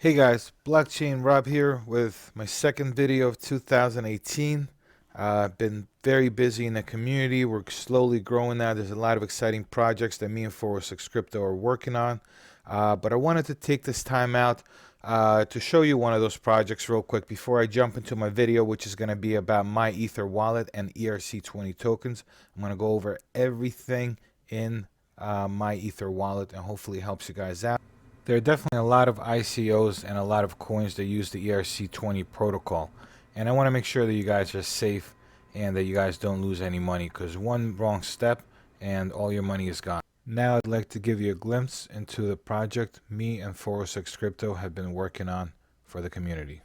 Hey guys, Blockchain Rob here with my second video of 2018. I've been very busy in the community. We're slowly growing now. There's a lot of exciting projects that me and 406 Crypto are working on. But I wanted to take this time out to show you one of those projects real quick before I jump into my video, which is going to be about MyEtherWallet and ERC20 tokens. I'm going to go over everything in MyEtherWallet and hopefully it helps you guys out. There are definitely a lot of ICOs and a lot of coins that use the ERC20 protocol. And I want to make sure that you guys are safe and that you guys don't lose any money, because one wrong step and all your money is gone. Now I'd like to give you a glimpse into the project me and 406 Crypto have been working on for the community.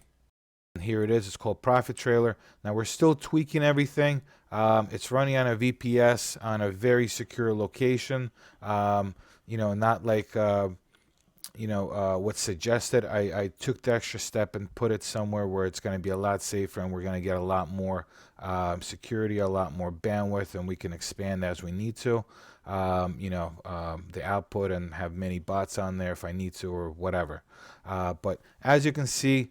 And here it is. It's called Profit Trailer. Now we're still tweaking everything. It's running on a VPS on a very secure location. Not like what's suggested. I took the extra step and put it somewhere where it's going to be a lot safer and we're going to get a lot more security, a lot more bandwidth, and we can expand as we need to. The output and have many bots on there if I need to or whatever. But as you can see,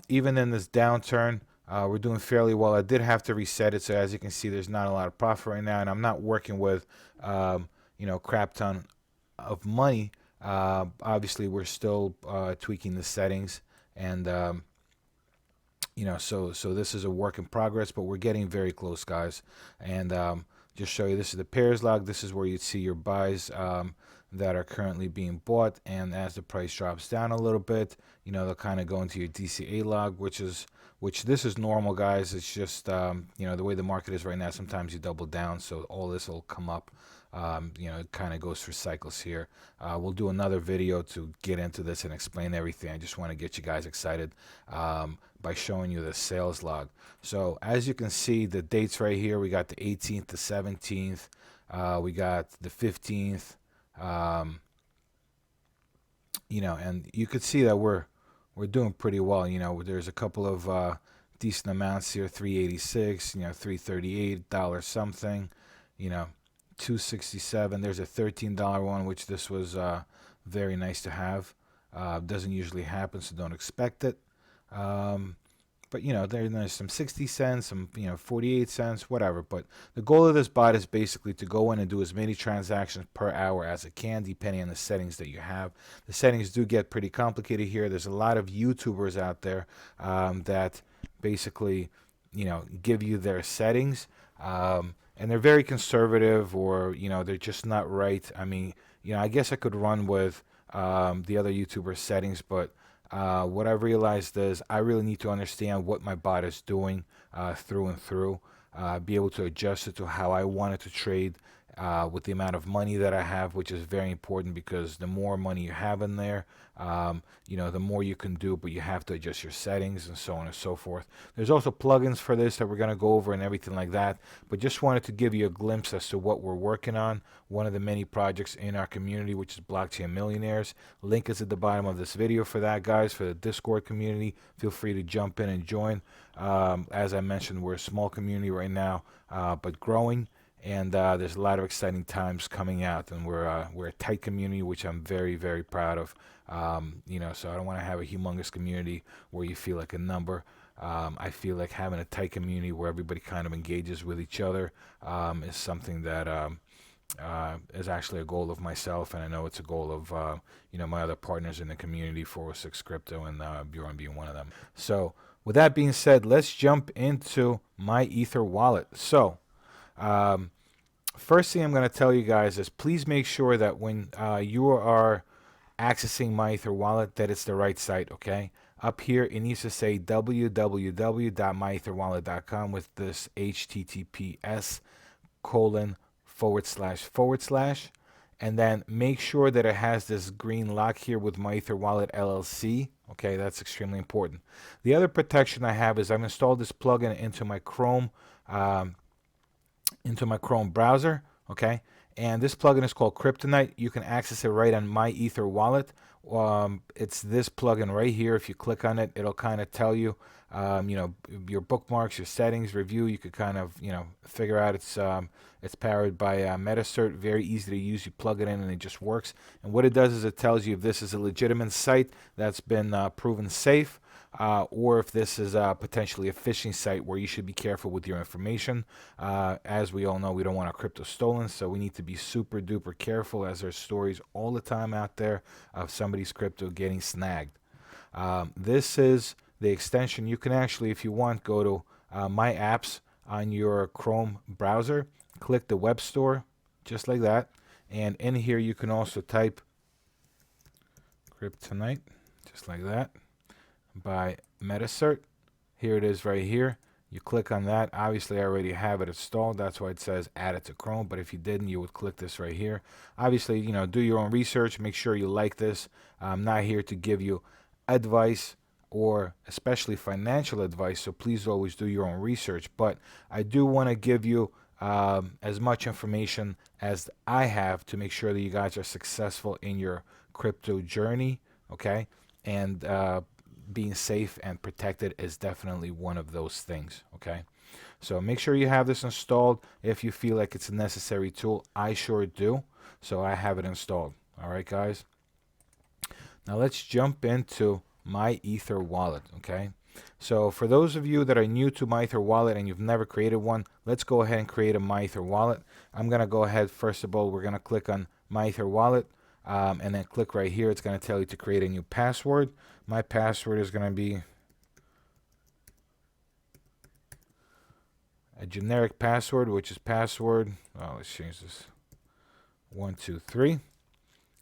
even in this downturn, we're doing fairly well. I did have to reset it, so as you can see, there's not a lot of profit right now, and I'm not working with crap ton of money. Obviously we're still tweaking the settings, and so this is a work in progress, but we're getting very close, guys. And just show you, this is the pairs log. This is where you'd see your buys that are currently being bought, and as the price drops down a little bit, they'll kind of go into your DCA log, which this is normal, guys. It's just the way the market is right now, sometimes you double down, so all this will come up. It kind of goes through cycles here. We'll do another video to get into this and explain everything. I just want to get you guys excited by showing you the sales log. So as you can see, the dates right here, we got the 18th, the 17th, we got the 15th, and you could see that we're doing pretty well. There's a couple of decent amounts here, 386, 338 dollars something, 267. There's a $13 one, which this was very nice to have. Doesn't usually happen, so don't expect it. But there's some 60 cents, some 48 cents, whatever. But the goal of this bot is basically to go in and do as many transactions per hour as it can, depending on the settings that you have. The settings do get pretty complicated here. There's a lot of YouTubers out there that basically give you their settings. And they're very conservative, or they're just not right. I mean, I guess I could run with the other YouTuber settings, but what I realized is I really need to understand what my bot is doing through and through, be able to adjust it to how I want it to trade with the amount of money that I have, which is very important, because the more money you have in there, the more you can do, but you have to adjust your settings and so on and so forth. There's also plugins for this that we're going to go over and everything like that, but just wanted to give you a glimpse as to what we're working on. One of the many projects in our community, which is Blockchain Millionaires. Link is at the bottom of this video for that, guys, for the Discord community. Feel free to jump in and join. As I mentioned, we're a small community right now, but growing. And there's a lot of exciting times coming out, and we're a tight community, which I'm very, very proud of. So I don't want to have a humongous community where you feel like a number. I feel like having a tight community where everybody kind of engages with each other is something that is actually a goal of myself, and I know it's a goal of my other partners in the community, 406 Crypto and Bjorn being one of them. So with that being said, let's jump into MyEtherWallet. So first thing I'm going to tell you guys is please make sure that when you are accessing MyEtherWallet that it's the right site, okay? Up here it needs to say www.myetherwallet.com with this https://, and then make sure that it has this green lock here with MyEtherWallet LLC. Okay, that's extremely important. The other protection I have is I've installed this plugin into my Chrome browser, okay? And this plugin is called Kryptonite. You can access it right on MyEtherWallet. It's this plugin right here. If you click on it, it'll kind of tell you you know, your bookmarks, your settings, review. You could kind of, you know, figure out it's powered by MetaCert. Very easy to use. You plug it in and it just works. And what it does is it tells you if this is a legitimate site that's been proven safe, or if this is potentially a phishing site where you should be careful with your information. As we all know, we don't want our crypto stolen, so we need to be super duper careful, as there's stories all the time out there of somebody's crypto getting snagged. This is the extension. You can actually, if you want, go to My Apps on your Chrome browser, click the web store, just like that, and in here you can also type Kryptonite, just like that, by MetaCert. Here it is right here. You click on that. Obviously, I already have it installed. That's why it says add it to Chrome. But if you didn't, you would click this right here. Obviously, you know, do your own research. Make sure you like this. I'm not here to give you advice or especially financial advice, so please always do your own research. But I do want to give you as much information as I have to make sure that you guys are successful in your crypto journey, okay? And being safe and protected is definitely one of those things, okay? So make sure you have this installed if you feel like it's a necessary tool. I sure do, so I have it installed. All right, guys? Now let's jump into MyEtherWallet, okay? So for those of you that are new to MyEtherWallet and you've never created one, let's go ahead and create a MyEtherWallet. I'm going to go ahead, first of all, we're going to click on MyEtherWallet. And then click right here. It's going to tell you to create a new password. My password is going to be a generic password, which is password. Oh, let's change this. 123.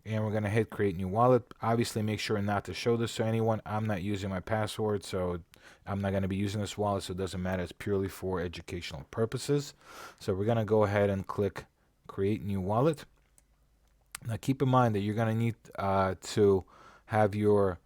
And we're going to hit create new wallet. Obviously, make sure not to show this to anyone. I'm not using my password, so I'm not going to be using this wallet, so it doesn't matter. It's purely for educational purposes. So we're going to go ahead and click create new wallet. Now keep in mind that you're going to need to have your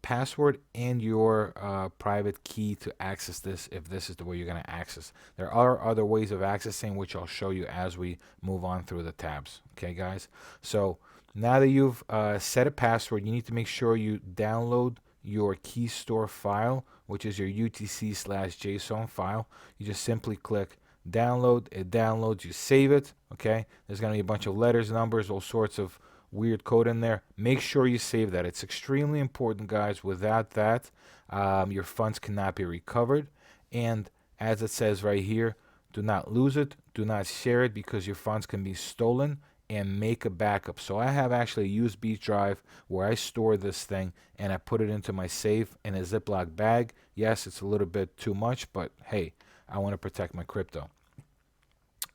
password and your private key to access this, if this is the way you're going to access. There are other ways of accessing, which I'll show you as we move on through the tabs. Okay, guys? So now that you've set a password, you need to make sure you download your key store file, which is your UTC/JSON file. You just simply click download. It downloads, you save it. Okay, there's going to be a bunch of letters, numbers, all sorts of weird code in there. Make sure you save that. It's extremely important, guys. Without that, your funds cannot be recovered. And as it says right here, do not lose it, do not share it, because your funds can be stolen, and make a backup. So I have actually a USB drive where I store this thing, and I put it into my safe in a Ziploc bag. Yes, it's a little bit too much, but hey, I want to protect my crypto.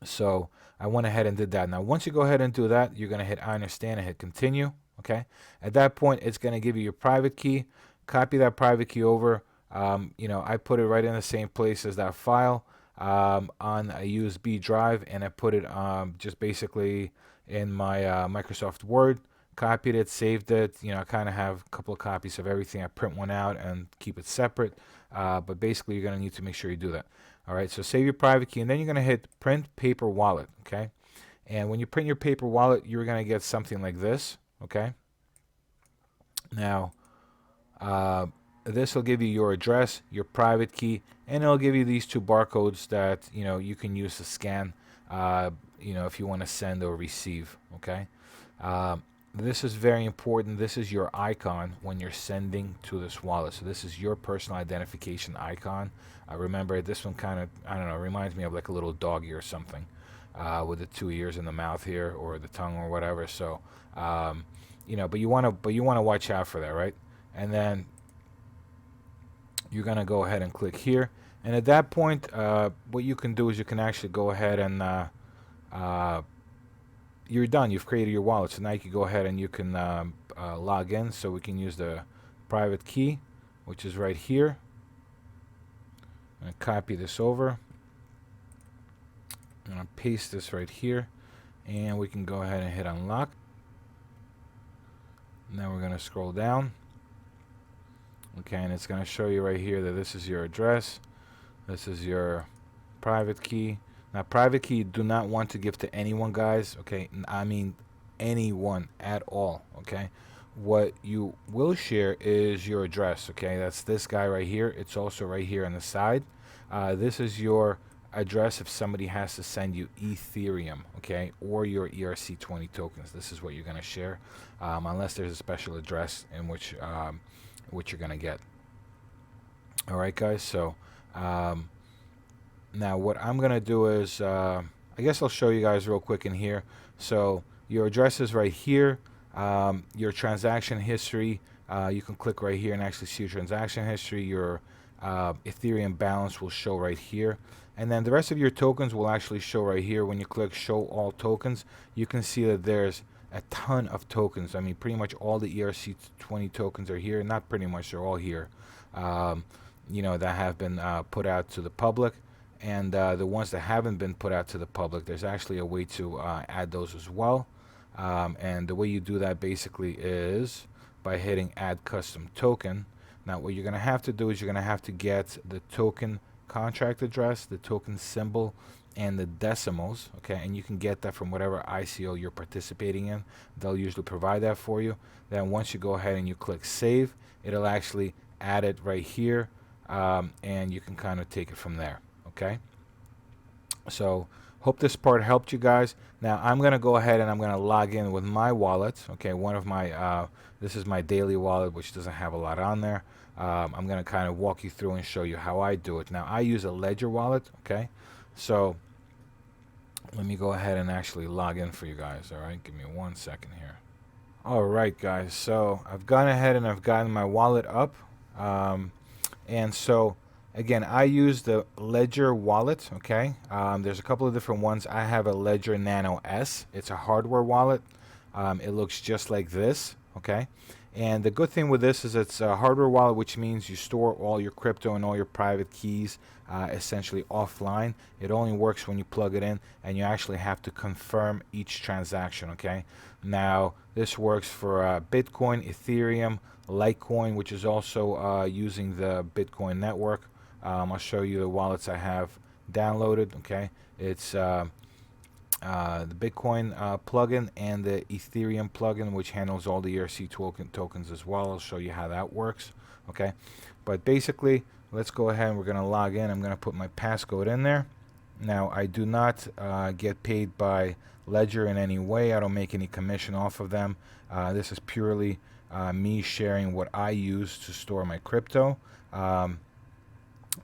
So I went ahead and did that. Now, once you go ahead and do that, you're going to hit I understand and hit continue. Okay. At that point, it's going to give you your private key. Copy that private key over. You know, I put it right in the same place as that file on a USB drive, and I put it just basically in my Microsoft Word. Copied it, saved it. You know, I kind of have a couple of copies of everything. I print one out and keep it separate. But basically, you're going to need to make sure you do that. All right, so save your private key, and then you're going to hit print paper wallet, okay? And when you print your paper wallet, you're going to get something like this, okay? Now, this will give you your address, your private key, and it'll give you these two barcodes that, you know, you can use to scan, you know, if you want to send or receive, okay? This is very important. This is your icon when you're sending to this wallet. So this is your personal identification icon. Remember, this one kind of, I don't know, reminds me of like a little doggy or something with the two ears in the mouth here, or the tongue or whatever. So, you know, but you want to watch out for that, right? And then you're going to go ahead and click here. And at that point, what you can do is you can actually go ahead and you're done. You've created your wallet. So now you can go ahead and you can log in. So we can use the private key, which is right here. I'm going to copy this over. I'm going to paste this right here. And we can go ahead and hit unlock. Now we're going to scroll down. Okay, and it's going to show you right here that this is your address. This is your private key. Now, private key you do not want to give to anyone, guys. Okay, I mean anyone at all. Okay, what you will share is your address. Okay, that's this guy right here. It's also right here on the side. This is your address if somebody has to send you Ethereum, okay, or your ERC20 tokens. This is what you're going to share, unless there's a special address in which you're going to get. All right, guys. So now what I'm going to do is, I guess I'll show you guys real quick in here. So your address is right here. Your transaction history, you can click right here and actually see your transaction history. Your Ethereum balance will show right here. And then the rest of your tokens will actually show right here. When you click show all tokens, you can see that there's a ton of tokens. I mean, pretty much all the ERC20 tokens are here. Not pretty much, they're all here. You know, that have been put out to the public. And the ones that haven't been put out to the public, there's actually a way to add those as well. And the way you do that basically is by hitting add custom token. Now what you're going to have to do is you're going to have to get the token contract address, the token symbol, and the decimals, okay, and you can get that from whatever ICO you're participating in. They'll usually provide that for you. Then once you go ahead and you click save, it'll actually add it right here, and you can kind of take it from there. Okay, so hope this part helped you guys. Now I'm going to go ahead and I'm going to log in with my wallet. Okay, one of my this is my daily wallet, which doesn't have a lot on there. I'm going to kind of walk you through and show you how I do it. Now I use a Ledger wallet. Okay, so let me go ahead and actually log in for you guys. All right, give me 1 second here. All right, guys, so I've gone ahead and I've gotten my wallet up, and so again, I use the Ledger wallet. Okay, there's a couple of different ones. I have a Ledger NanoS. It's a hardware wallet. It looks just like this. Okay, and the good thing with this is it's a hardware wallet, which means you store all your crypto and all your private keys essentially offline. It only works when you plug it in, and you actually have to confirm each transaction. Okay, now this works for Bitcoin, Ethereum, Litecoin, which is also using the Bitcoin network. I'll show you the wallets I have downloaded. Okay, it's the Bitcoin plugin and the Ethereum plugin, which handles all the ERC tokens as well. I'll show you how that works. Okay, but basically, let's go ahead and we're going to log in. I'm going to put my passcode in there. Now, I do not get paid by Ledger in any way. I don't make any commission off of them. This is purely me sharing what I use to store my crypto.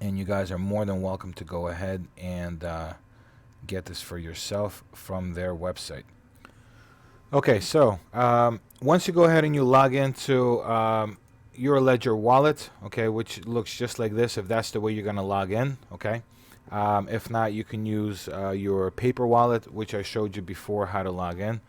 And you guys are more than welcome to go ahead and get this for yourself from their website. Okay, so once you go ahead and you log into your Ledger wallet, okay, which looks just like this, if that's the way you're going to log in, okay. If not, you can use your paper wallet, which I showed you before how to log in.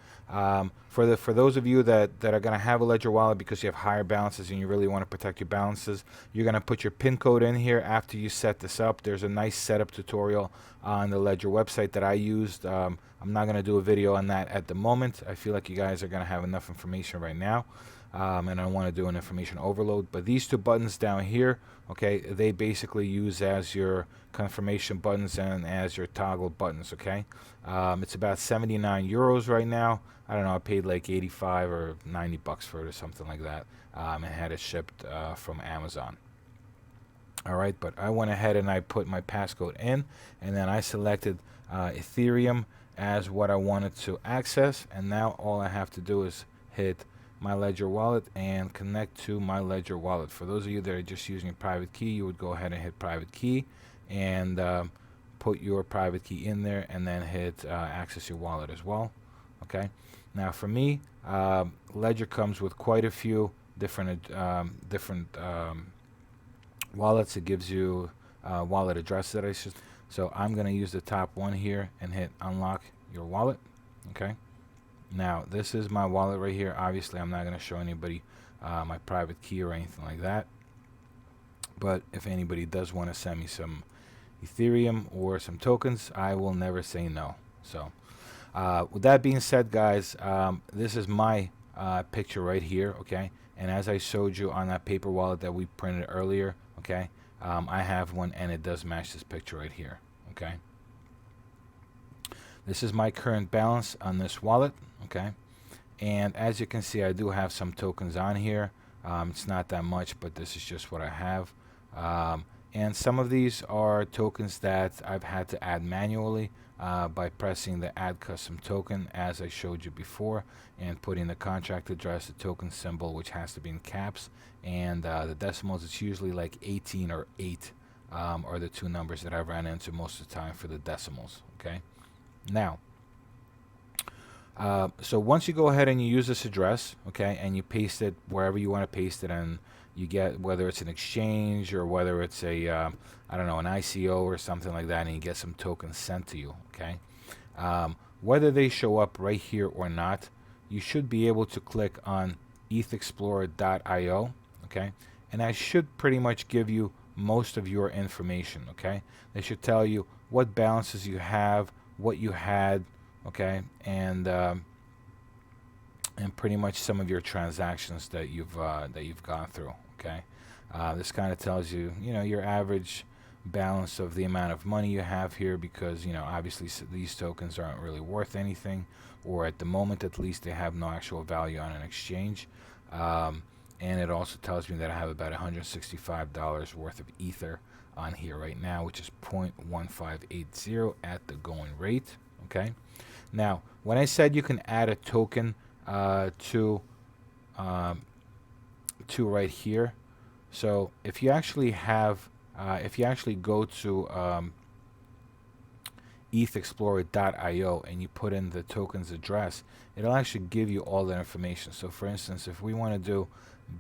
For those of you that are going to have a Ledger wallet because you have higher balances and you really want to protect your balances, you're going to put your PIN code in here after you set this up. There's a nice setup tutorial on the Ledger website that I used. I'm not going to do a video on that at the moment. I feel like you guys are going to have enough information right now. And I don't want to do an information overload. But these two buttons down here, okay, they basically use as your confirmation buttons and as your toggle buttons, okay. It's about 79 euros right now. I don't know, I paid like 85 or 90 bucks for it or something like that, and had it shipped from Amazon. All right, but I went ahead and I put my passcode in, and then I selected Ethereum as what I wanted to access, and now all I have to do is hit my Ledger wallet and connect to my Ledger wallet. For those of you that are just using a private key, you would go ahead and hit private key and put your private key in there, and then hit access your wallet as well. Okay, now for me, Ledger comes with quite a few different wallets. It gives you wallet address that I should. So I'm going to use the top one here and hit unlock your wallet. Okay, now this is my wallet right here. Obviously I'm not going to show anybody my private key or anything like that, but if anybody does want to send me some Ethereum or some tokens, I will never say no. So with that being said, guys, this is my picture right here, okay, and as I showed you on that paper wallet that we printed earlier, okay, I have one and it does match this picture right here. Okay, this is my current balance on this wallet. Okay, And as you can see, I do have some tokens on here. It's not that much, but this is just what I have. And some of these are tokens that I've had to add manually by pressing the Add Custom Token, as I showed you before, and putting the contract address, the token symbol, which has to be in caps, and the decimals. It's usually like 18 or 8 are the two numbers that I ran into most of the time for the decimals. Okay. Now, so once you go ahead and you use this address, okay, and you paste it wherever you want to paste it, and you get, whether it's an exchange or whether it's a I don't know, an ICO or something like that, and you get some tokens sent to you, okay. Whether they show up right here or not, you should be able to click on ethexplorer.io, okay, and that should pretty much give you most of your information, okay. They should tell you what balances you have, what you had, okay, and pretty much some of your transactions that you've gone through, okay. This kind of tells you, your average balance of the amount of money you have here, because obviously these tokens aren't really worth anything, or at the moment at least they have no actual value on an exchange. And it also tells me that I have about $165 worth of ether on here right now, which is 0.1580 at the going rate, okay. Now, when I said you can add a token to right here, so if you actually have if you actually go to ethexplorer.io and you put in the token's address, it'll actually give you all that information. So for instance, if we want to do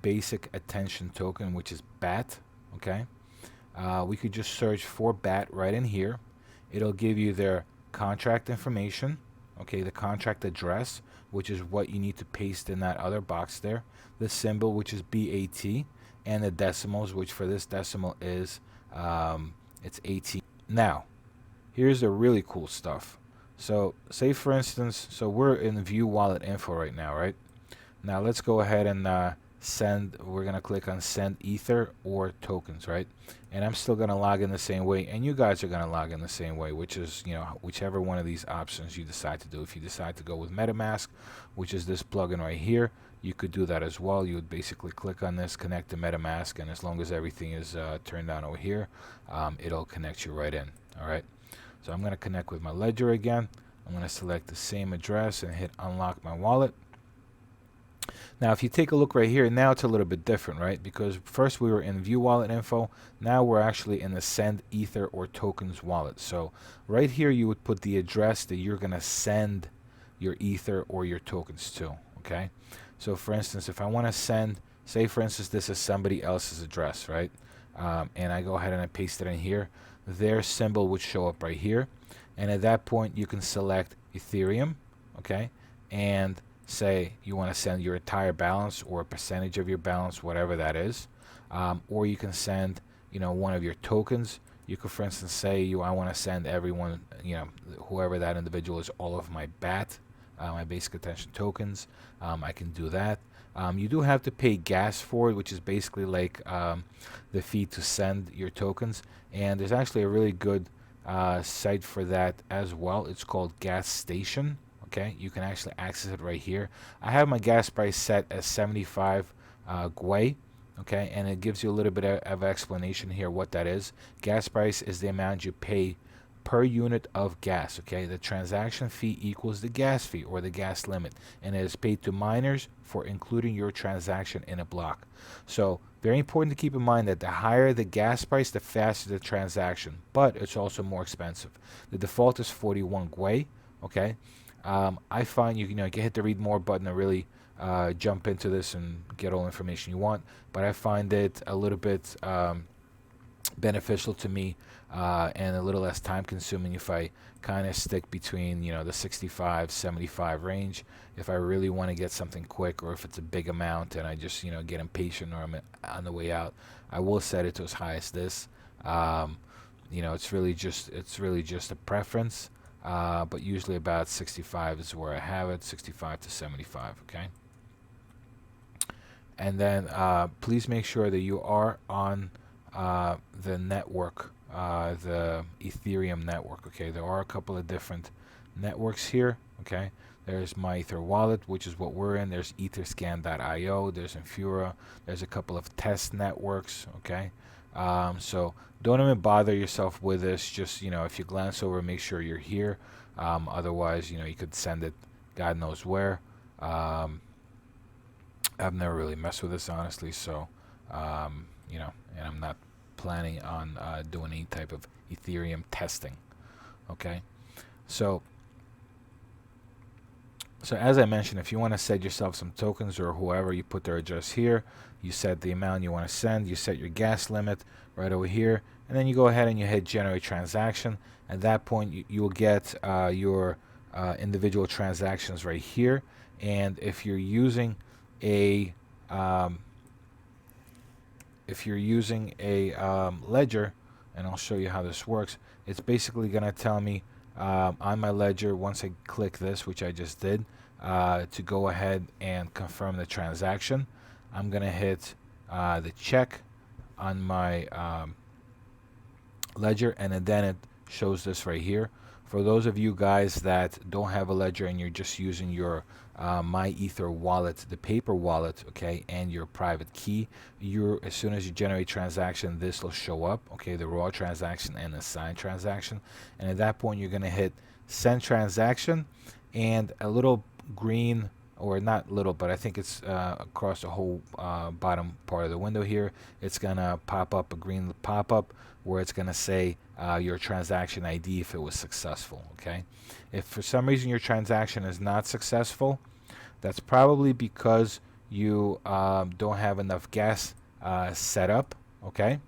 basic attention token, which is BAT, okay, we could just search for BAT right in here. It'll give you their contract information, okay, the contract address, which is what you need to paste in that other box there, the symbol, which is BAT, and the decimals, which for this decimal is it's 18. Now, here's the really cool stuff. So say for instance, so we're in view wallet info right now, right? Now let's go ahead and we're gonna click on send ether or tokens, right? And I'm still gonna log in the same way, and you guys are gonna log in the same way, which is, whichever one of these options you decide to do. If you decide to go with MetaMask, which is this plugin right here, you could do that as well. You would basically click on this, connect to MetaMask, and as long as everything is turned on over here, it'll connect you right in. All right. So I'm gonna connect with my Ledger again. I'm gonna select the same address and hit unlock my wallet. Now, if you take a look right here, now it's a little bit different, right? Because first we were in view wallet info. Now we're actually in the send ether or tokens wallet. So right here, you would put the address that you're going to send your ether or your tokens to, okay? So for instance, if I want to send, say for instance, this is somebody else's address, right? And I go ahead and I paste it in here, their symbol would show up right here. And at that point, you can select Ethereum, okay? And say you want to send your entire balance or a percentage of your balance, whatever that is, or you can send one of your tokens. You could, for instance, say I want to send everyone, whoever that individual is, all of my BAT, my basic attention tokens. I can do that. You do have to pay gas for it, which is basically like the fee to send your tokens, and there's actually a really good site for that as well. It's called Gas Station. Okay, you can actually access it right here. I have my gas price set as 75 gwei, okay, and it gives you a little bit of explanation here what that is. Gas price is the amount you pay per unit of gas, okay? The transaction fee equals the gas fee or the gas limit, and it is paid to miners for including your transaction in a block. So very important to keep in mind that the higher the gas price, the faster the transaction, but it's also more expensive. The default is 41 gwei, okay? I find you can hit the read more button to really jump into this and get all the information you want, but I find it a little bit beneficial to me and a little less time consuming if I kind of stick between the 65 75 range. If I really want to get something quick, or if it's a big amount and I just get impatient or I'm on the way out, I will set it to as high as this. It's really just a preference. But usually about 65 is where I have it, 65 to 75, okay? And then please make sure that you are on the network, the Ethereum network, okay? There are a couple of different networks here, okay? There's MyEtherWallet, which is what we're in. There's etherscan.io. There's Infura. There's a couple of test networks. Okay, so don't even bother yourself with this. Just, if you glance over, make sure you're here. Otherwise, you could send it God knows where. I've never really messed with this, honestly, so and I'm not planning on doing any type of Ethereum testing. Okay, so as I mentioned, if you want to set yourself some tokens, or whoever, you put their address here, you set the amount you want to send, you set your gas limit right over here, and then you go ahead and you hit generate transaction. At that point, you will get your individual transactions right here. And if you're using a ledger, and I'll show you how this works, it's basically going to tell me on my ledger, once I click this, which I just did, to go ahead and confirm the transaction. I'm going to hit the check on my ledger, and then it shows this right here. For those of you guys that don't have a ledger and you're just using your MyEtherWallet, the paper wallet, okay, and your private key, as soon as you generate transaction, this will show up, okay, the raw transaction and the signed transaction. And at that point, you're going to hit send transaction, and a little green, or not little, but I think it's across the whole bottom part of the window here, it's going to pop up a green pop-up where it's going to say your transaction ID if it was successful. Okay, if for some reason your transaction is not successful, that's probably because you don't have enough gas set up, okay,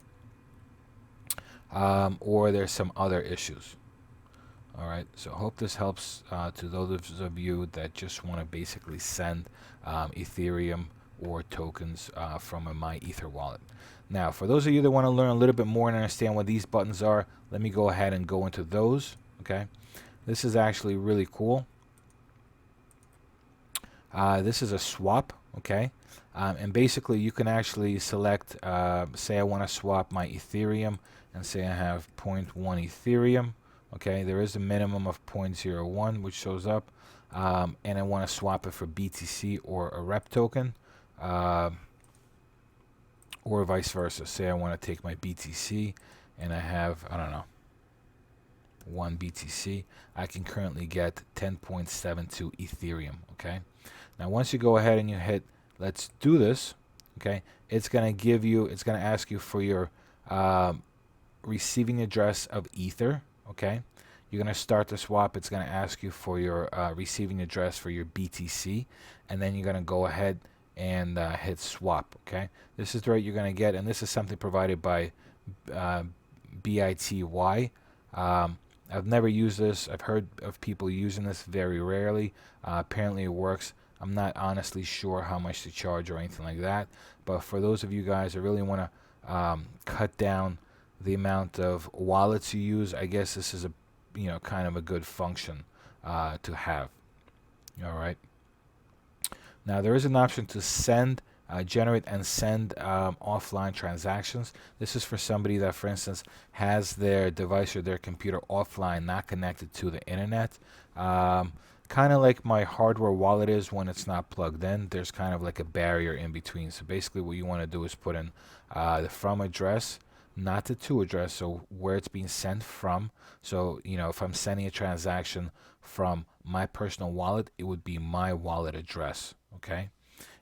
or there's some other issues. All right, so I hope this helps to those of you that just want to basically send Ethereum or tokens from a MyEtherWallet. Now, for those of you that want to learn a little bit more and understand what these buttons are, let me go ahead and go into those. Okay, this is actually really cool. This is a swap. Okay, and basically you can actually select, say I want to swap my Ethereum, and say I have 0.1 Ethereum. Okay, there is a minimum of 0.01 which shows up, and I want to swap it for BTC or a rep token, or vice versa. Say I want to take my BTC and I have, I don't know, 1 BTC. I can currently get 10.72 Ethereum. Okay, now once you go ahead and you hit let's do this, okay, it's going to ask you for your receiving address of Ether. Okay, you're going to start the swap. It's going to ask you for your receiving address for your BTC, and then you're going to go ahead and hit swap. Okay, this is the rate you're going to get, and this is something provided by BITY. I've never used this. I've heard of people using this very rarely. Apparently it works. I'm not honestly sure how much to charge or anything like that, but for those of you guys that really want to cut down the amount of wallets you use, I guess this is a kind of a good function to have. All right. Now there is an option to send, generate and send offline transactions. This is for somebody that, for instance, has their device or their computer offline, not connected to the internet. Kind of like my hardware wallet is when it's not plugged in. There's kind of like a barrier in between. So basically what you want to do is put in the from address, not the to address, so where it's being sent from. So if I'm sending a transaction from my personal wallet, it would be my wallet address. Okay,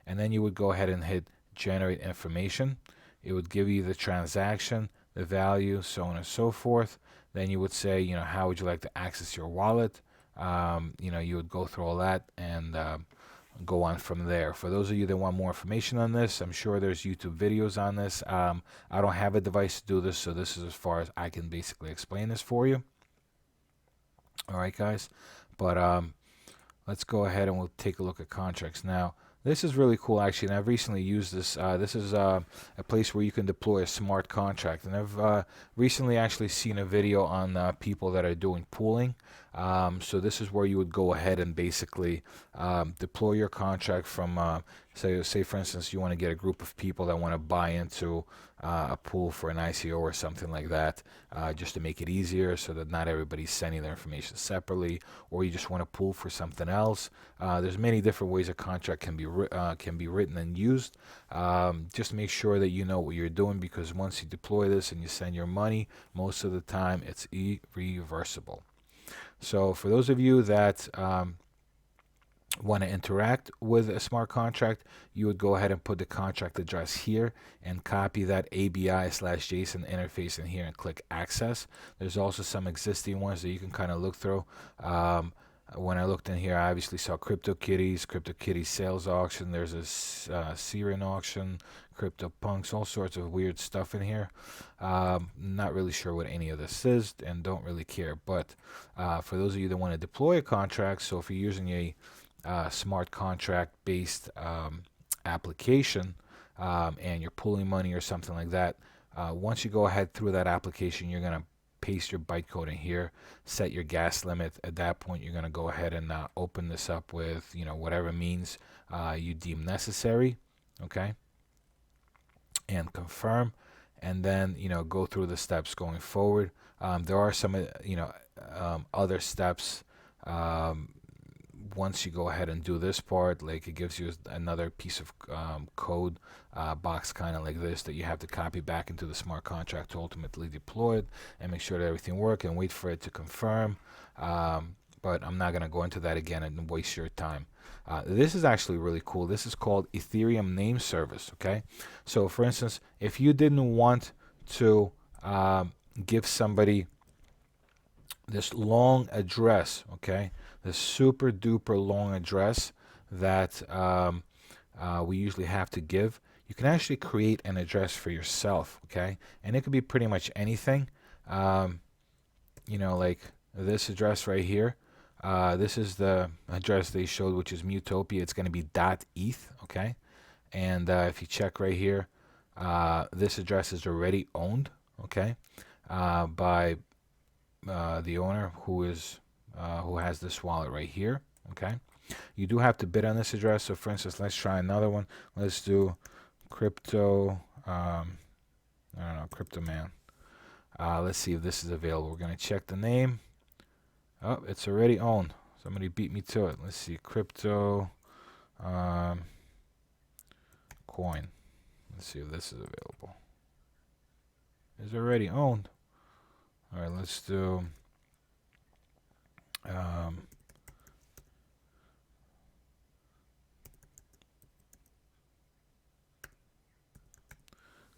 and then you would go ahead and hit generate information. It would give you the transaction, the value, so on and so forth. Then you would say, how would you like to access your wallet? You would go through all that and go on from there. For those of you that want more information on this, I'm sure there's YouTube videos on this. I don't have a device to do this, so this is as far as I can basically explain this for you. All right, guys, but let's go ahead and we'll take a look at contracts. Now, this is really cool, actually, and I've recently used this. This is a place where you can deploy a smart contract, and I've recently actually seen a video on people that are doing pooling. So this is where you would go ahead and basically deploy your contract from, So say, for instance, you want to get a group of people that want to buy into a pool for an ICO or something like that, just to make it easier so that not everybody's sending their information separately, or you just want to pool for something else. There's many different ways a contract can be written and used. Just make sure that you know what you're doing, because once you deploy this and you send your money, most of the time it's irreversible. So for those of you that want to interact with a smart contract, you would go ahead and put the contract address here and copy that ABI/JSON interface in here and click access. There's also some existing ones that you can kind of look through. When I looked in here, I obviously saw CryptoKitties sales auction. There's a Siren auction, CryptoPunks, all sorts of weird stuff in here. Not really sure what any of this is and don't really care. But for those of you that want to deploy a contract, so if you're using a smart contract based application and you're pulling money or something like that, once you go ahead through that application, you're going to paste your bytecode in here, set your gas limit. At that point, you're going to go ahead and open this up with whatever means you deem necessary, okay, and confirm, and then go through the steps going forward. There are some other steps. Once you go ahead and do this part, like it gives you another piece of code box kind of like this that you have to copy back into the smart contract to ultimately deploy it and make sure that everything works and wait for it to confirm. But I'm not going to go into that again and waste your time. This is actually really cool. This is called Ethereum name service. Okay, so for instance, if you didn't want to give somebody this long address, okay, this super duper long address that we usually have to give, you can actually create an address for yourself, okay, and it could be pretty much anything. Like this address right here. This is the address they showed, which is Mutopia. It's going to be .eth, okay, and if you check right here, this address is already owned, okay, by the owner who has this wallet right here, okay. You do have to bid on this address. So for instance, let's try another one. Let's do crypto I don't know, crypto man. Let's see if this is available. We're going to check the name. Oh, it's already owned. Somebody beat me to it. Let's see, crypto coin. Let's see if this is available. It's already owned. All right, let's do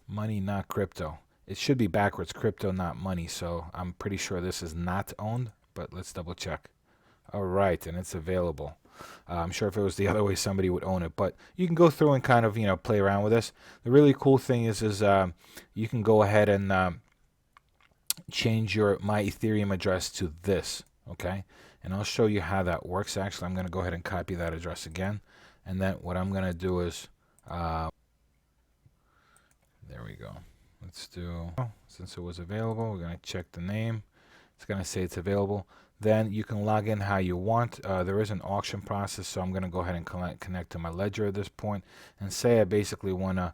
money, not crypto. It should be backwards, crypto, not money. So I'm pretty sure this is not owned, but let's double check. All right, and it's available. I'm sure if it was the other way, somebody would own it. But you can go through and kind of play around with this. The really cool thing is you can go ahead and change your MyEtherEum address to this, okay? And I'll show you how that works. Actually, I'm going to go ahead and copy that address again. And then what I'm going to do is, there we go. Let's do, since it was available, we're going to check the name. It's going to say it's available. Then you can log in how you want. There is an auction process, so I'm going to go ahead and connect to my Ledger at this point and say I basically want to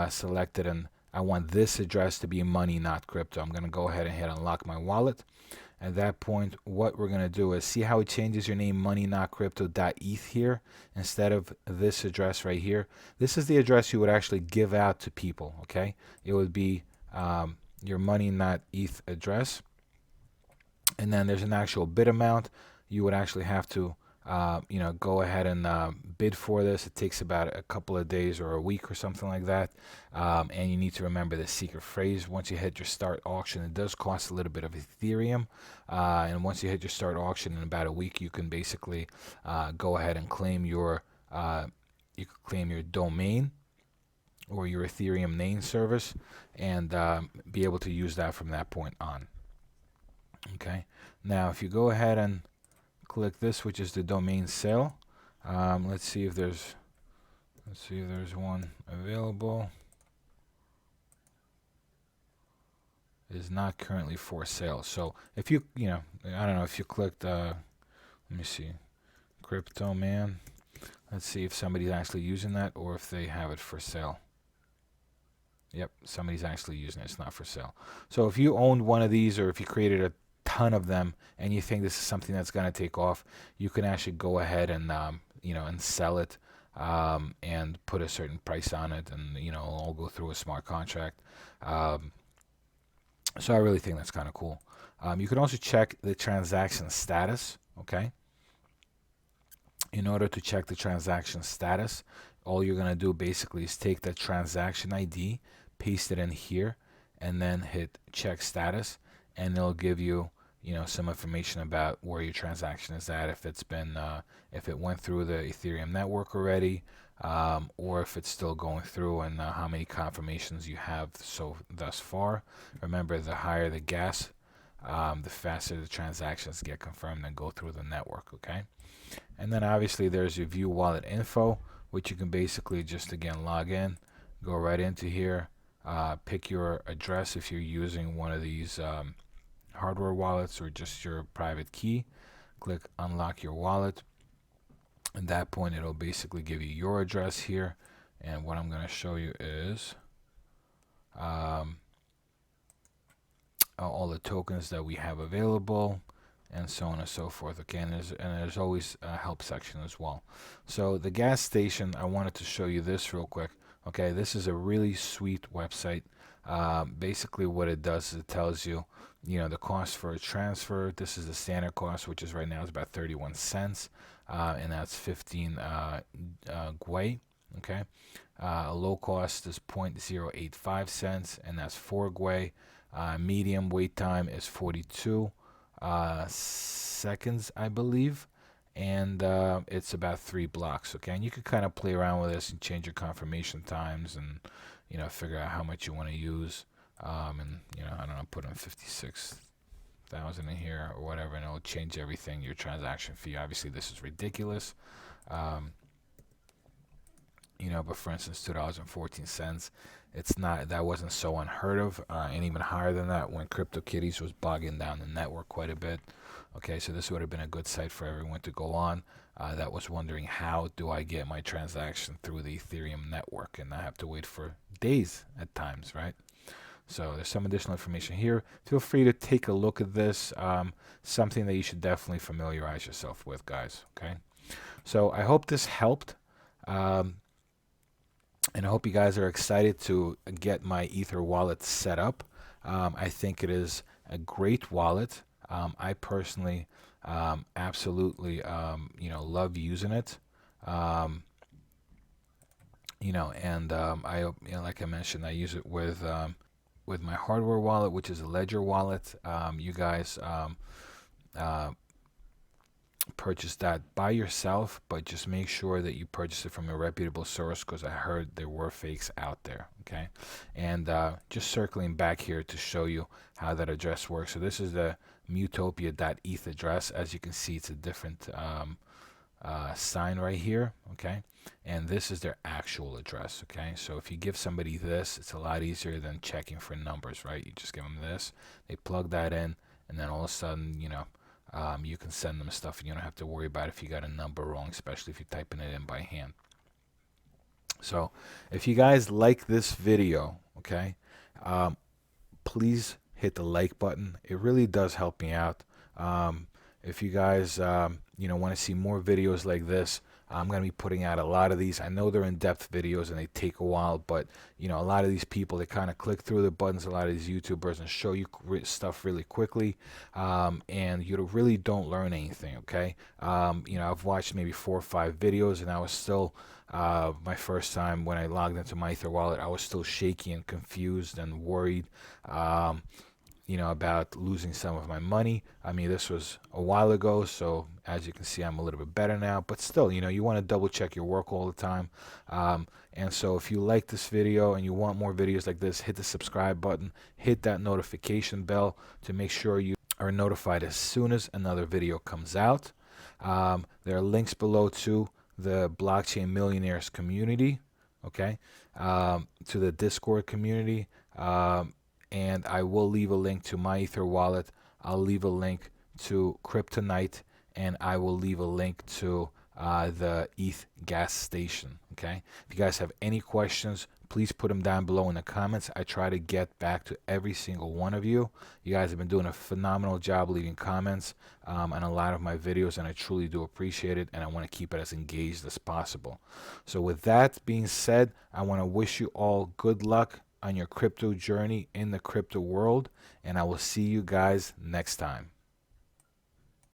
select it, and I want this address to be money, not crypto. I'm going to go ahead and hit unlock my wallet. At that point, what we're going to do is see how it changes your name, money, not crypto.eth here instead of this address right here. This is the address you would actually give out to people, okay? It would be your money, not ETH address. And then there's an actual bid amount. You would actually have to go ahead and bid for this. It takes about a couple of days or a week or something like that. And you need to remember the secret phrase. Once you hit your start auction, it does cost a little bit of Ethereum. And once you hit your start auction in about a week, you can basically go ahead and claim your domain or your Ethereum name service and be able to use that from that point on. Okay. Now, if you go ahead and click this, which is the domain sale, let's see if there's one available. It is not currently for sale. So if you I don't know if you clicked let me see, crypto man, Let's see if somebody's actually using that or if they have it for sale. Yep, somebody's actually using it. It's not for sale. So if you owned one of these, or if you created a ton of them and you think this is something that's going to take off, you can actually go ahead and and sell it, and put a certain price on it, and all go through a smart contract. So I really think that's kind of cool. You can also check the transaction status. Okay. In order to check the transaction status, all you're going to do basically is take the transaction ID, paste it in here, and then hit check status, and it'll give you some information about where your transaction is at, if it's been if it went through the Ethereum network already, or if it's still going through, and how many confirmations you have thus far. Remember, the higher the gas, the faster the transactions get confirmed and go through the network. Okay. And then obviously there's your view wallet info, which you can basically just again log in, go right into here, pick your address if you're using one of these hardware wallets or just your private key. Click unlock your wallet. At that point, it'll basically give you your address here. And what I'm going to show you is all the tokens that we have available, and so on and so forth. Okay, and there's always a help section as well. So the gas station, I wanted to show you this real quick. Okay, this is a really sweet website. Basically what it does is it tells you the cost for a transfer. This is the standard cost, which is right now is about 31 cents, and that's 15 gwei. Okay, a low cost is 0.085 cents, and that's 4 gwei. Medium wait time is 42 seconds, I believe, and it's about 3 blocks. Okay, and you can kind of play around with this and change your confirmation times, and figure out how much you want to use, and I don't know, put in 56,000 in here or whatever, and it'll change everything. Your transaction fee, obviously this is ridiculous, but for instance $2.14, it's not, that wasn't so unheard of, and even higher than that when CryptoKitties was bogging down the network quite a bit. Okay, so this would have been a good site for everyone to go on that was wondering, how do I get my transaction through the Ethereum network, and I have to wait for days at times, right? So there's some additional information here. Feel free to take a look at this. Something that you should definitely familiarize yourself with, guys. Okay, so I hope this helped. And I hope you guys are excited to get my Ether wallet set up. I think it is a great wallet. I personally absolutely love using it. And I like I mentioned, I use it with my hardware wallet, which is a Ledger wallet. You guys purchase that by yourself, but just make sure that you purchase it from a reputable source, because I heard there were fakes out there. Okay, and just circling back here to show you how that address works. So this is the mutopia.eth address. As you can see, it's a different sign right here. Okay, and this is their actual address. Okay, so if you give somebody this, it's a lot easier than checking for numbers, right? You just give them this, they plug that in, and then all of a sudden you can send them stuff, and you don't have to worry about if you got a number wrong, especially if you're typing it in by hand. So if you guys like this video, okay, please hit the like button. It really does help me out. If you guys want to see more videos like this, I'm going to be putting out a lot of these. I know they're in-depth videos and they take a while, but a lot of these people, they kind of click through the buttons, a lot of these YouTubers, and show you stuff really quickly, and you really don't learn anything. Okay, I've watched maybe 4 or 5 videos, and I was still my first time when I logged into my EtherWallet, I was still shaky and confused and worried, about losing some of my money. I mean, this was a while ago, so as you can see, I'm a little bit better now, but still, you want to double check your work all the time. And so if you like this video and you want more videos like this, hit the subscribe button, hit that notification bell to make sure you are notified as soon as another video comes out. There are links below to the Blockchain Millionaires community, okay, to the Discord community, and I will leave a link to my EtherWallet. I'll leave a link to Kryptonite, and I will leave a link to the ETH Gas Station. Okay. If you guys have any questions, please put them down below in the comments. I try to get back to every single one of you. You guys have been doing a phenomenal job leaving comments on a lot of my videos, and I truly do appreciate it, and I want to keep it as engaged as possible. So with that being said, I want to wish you all good luck on your crypto journey in the crypto world, and I will see you guys next time.